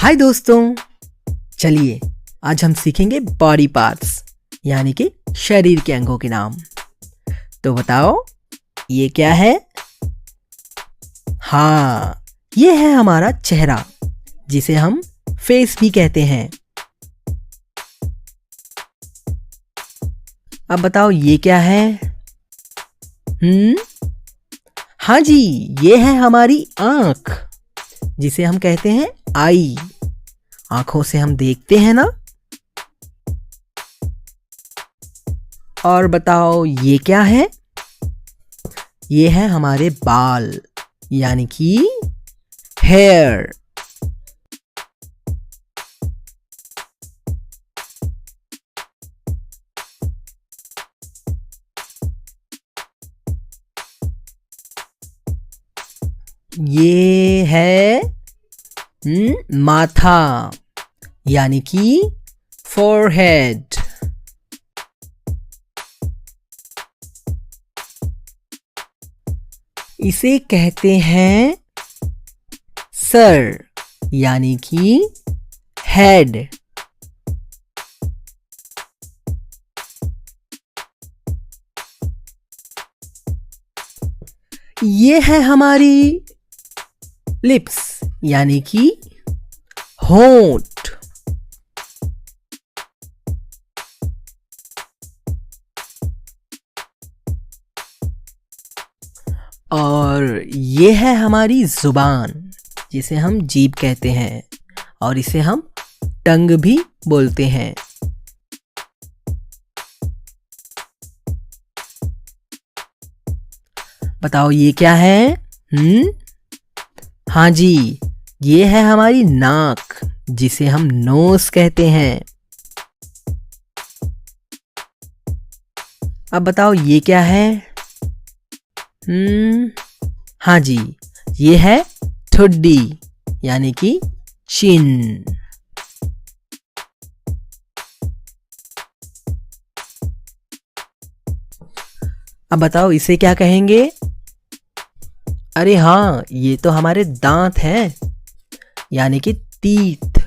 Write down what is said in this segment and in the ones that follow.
हाय दोस्तों, चलिए आज हम सीखेंगे बॉडी पार्ट्स यानी कि शरीर के अंगों के नाम। तो बताओ ये क्या है? हाँ, ये है हमारा चेहरा जिसे हम फेस भी कहते हैं। अब बताओ ये क्या है? हाँ जी, ये है हमारी आँख जिसे हम कहते हैं आई। आंखों से हम देखते हैं ना। और बताओ ये क्या है? ये है हमारे बाल यानी कि हेयर। ये है माथा यानी कि फोरहेड। इसे कहते हैं सर यानी कि हेड। ये है हमारी लिप्स यानी कि होंठ। और ये है हमारी जुबान जिसे हम जीभ कहते हैं और इसे हम टंग भी बोलते हैं। बताओ ये क्या है? हाँ जी, ये है हमारी नाक जिसे हम नोज कहते हैं। अब बताओ ये क्या है? हाँ जी, ये है ठुड्डी यानी कि चिन। अब बताओ इसे क्या कहेंगे? अरे हाँ, ये तो हमारे दांत हैं यानी कि टीथ।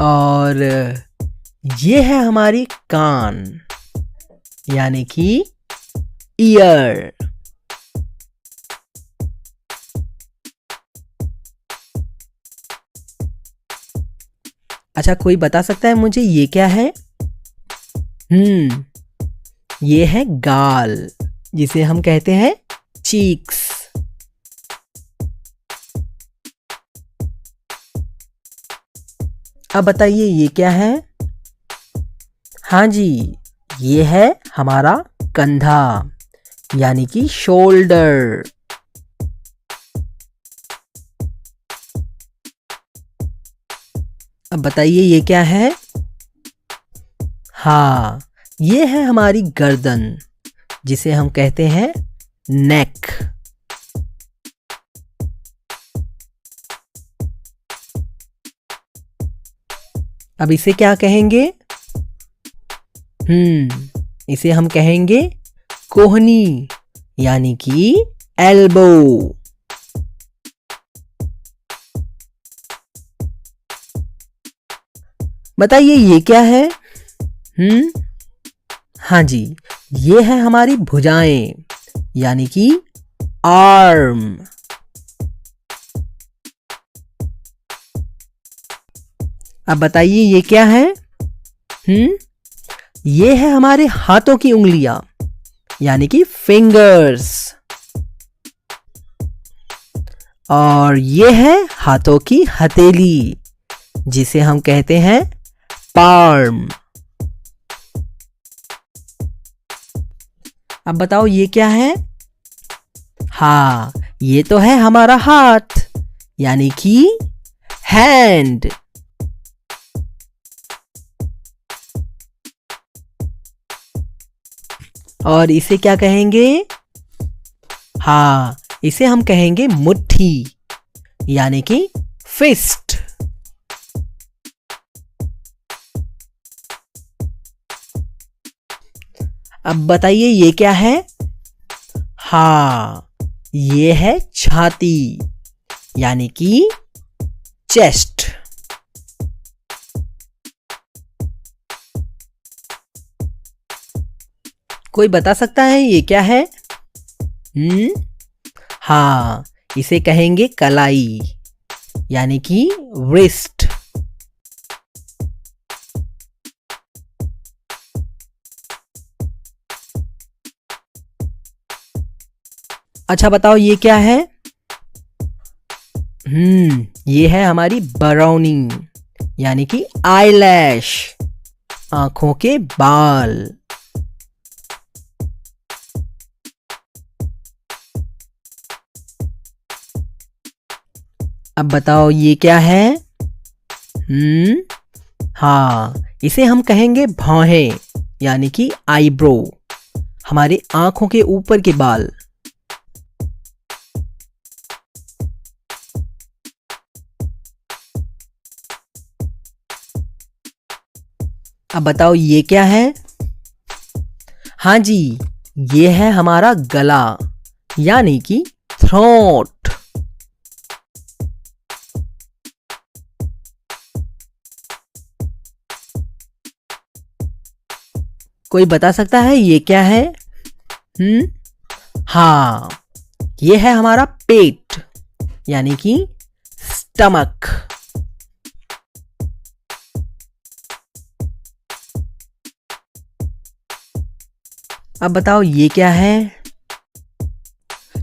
और ये है हमारी कान यानी कि ईयर। अच्छा, कोई बता सकता है मुझे ये क्या है? ये है गाल जिसे हम कहते हैं चीक्स। अब बताइए ये क्या है? हाँ जी, ये है हमारा कंधा यानी कि शोल्डर। अब बताइए ये क्या है? हाँ, ये है हमारी गर्दन जिसे हम कहते हैं नेक। अब इसे क्या कहेंगे? इसे हम कहेंगे कोहनी यानी कि एल्बो। बताइए ये क्या है? हाँ जी, ये है हमारी भुजाएं यानी कि आर्म। अब बताइए ये क्या है? ये है हमारे हाथों की उंगलियां यानी कि फिंगर्स। और ये है हाथों की हथेली जिसे हम कहते हैं पाल्म। अब बताओ ये क्या है? हाँ, ये तो है हमारा हाथ यानी कि हैंड। और इसे क्या कहेंगे? हाँ, इसे हम कहेंगे मुट्ठी यानी कि फिस्ट। अब बताइए ये क्या है? हाँ, ये है छाती यानी कि चेस्ट। कोई बता सकता है ये क्या है? हाँ, इसे कहेंगे कलाई यानी कि रिस्ट। अच्छा बताओ ये क्या है? ये है हमारी बरौनी यानी कि आईलैश, आंखों के बाल। अब बताओ ये क्या है? हाँ, इसे हम कहेंगे भौहें यानी कि आईब्रो, हमारे आंखों के ऊपर के बाल। अब बताओ ये क्या है? हाँ जी, ये है हमारा गला यानी कि थ्रोट। कोई बता सकता है ये क्या है? हाँ, ये है हमारा पेट यानी कि स्टमक। अब बताओ ये क्या है?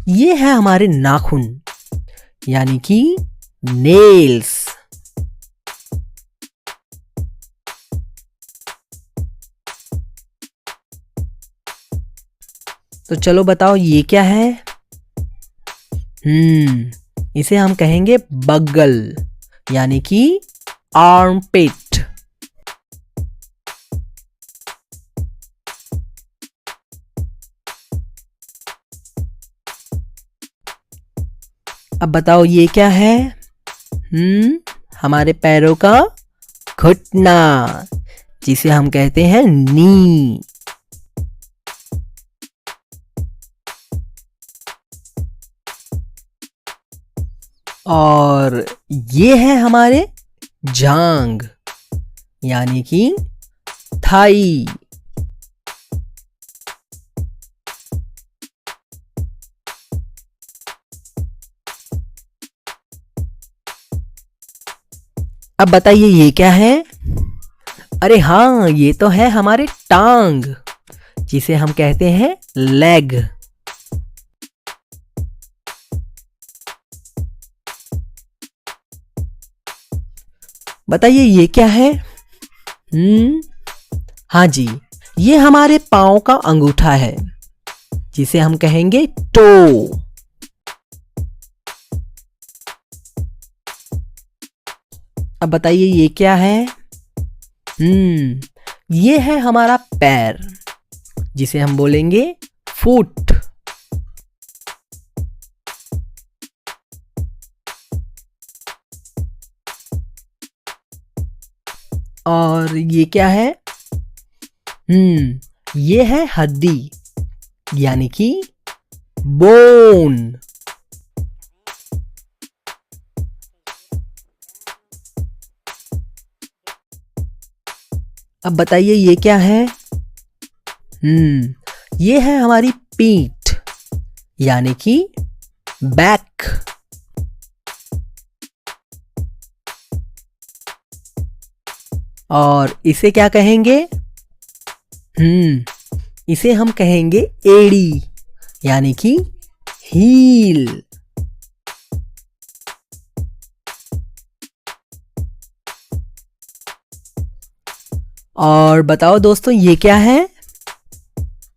ये है हमारे नाखून यानी कि नेल्स। तो चलो बताओ ये क्या है? इसे हम कहेंगे बगल यानी कि आर्मपिट। अब बताओ ये क्या है? हमारे पैरों का घुटना जिसे हम कहते हैं नी। और ये है हमारे जांग यानी कि थाई। अब बताइए ये क्या है? अरे हाँ, ये तो है हमारे टांग जिसे हम कहते हैं लेग। बताइए ये क्या है? हाँ जी, ये हमारे पांव का अंगूठा है जिसे हम कहेंगे टो। अब बताइए ये क्या है? ये है हमारा पैर जिसे हम बोलेंगे फुट। और ये क्या है? ये है हड्डी यानी कि बोन। अब बताइए ये क्या है? ये है हमारी पीठ यानी कि बैक। और इसे क्या कहेंगे? इसे हम कहेंगे एड़ी यानी कि हील। और बताओ दोस्तों ये क्या है?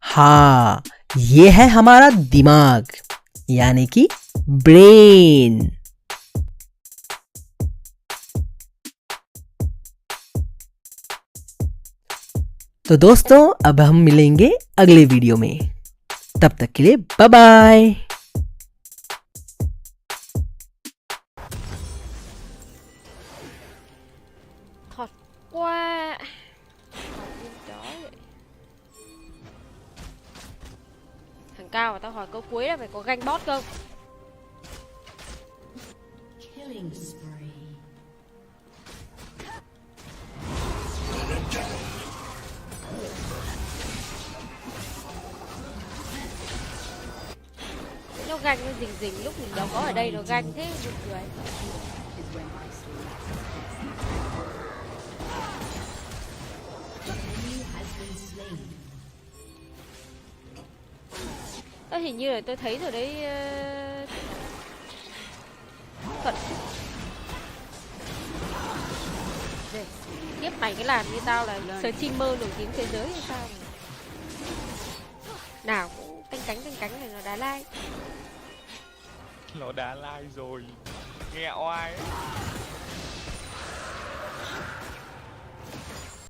हाँ, ये है हमारा दिमाग यानी कि ब्रेन। तो दोस्तों अब हम मिलेंगे अगले वीडियो में, तब तक के लिए bye bye. Thật quá. Trời ơi. Thằng cao và tao hỏi câu cuối là phải có ganh bot không? Killing spree. Nó ganh nó rình lúc mình đâu có ở đây nó ganh thế buồn cười. Is when I sleep. He has been slain. Hình như là tôi thấy rồi đấy. Thuận tiếp mày cái làn như tao là streamer nổi tiếng thế giới hay sao mà. Nào cũng canh cánh này nó đá lai. Nó đá like rồi. Nghe oai ấy.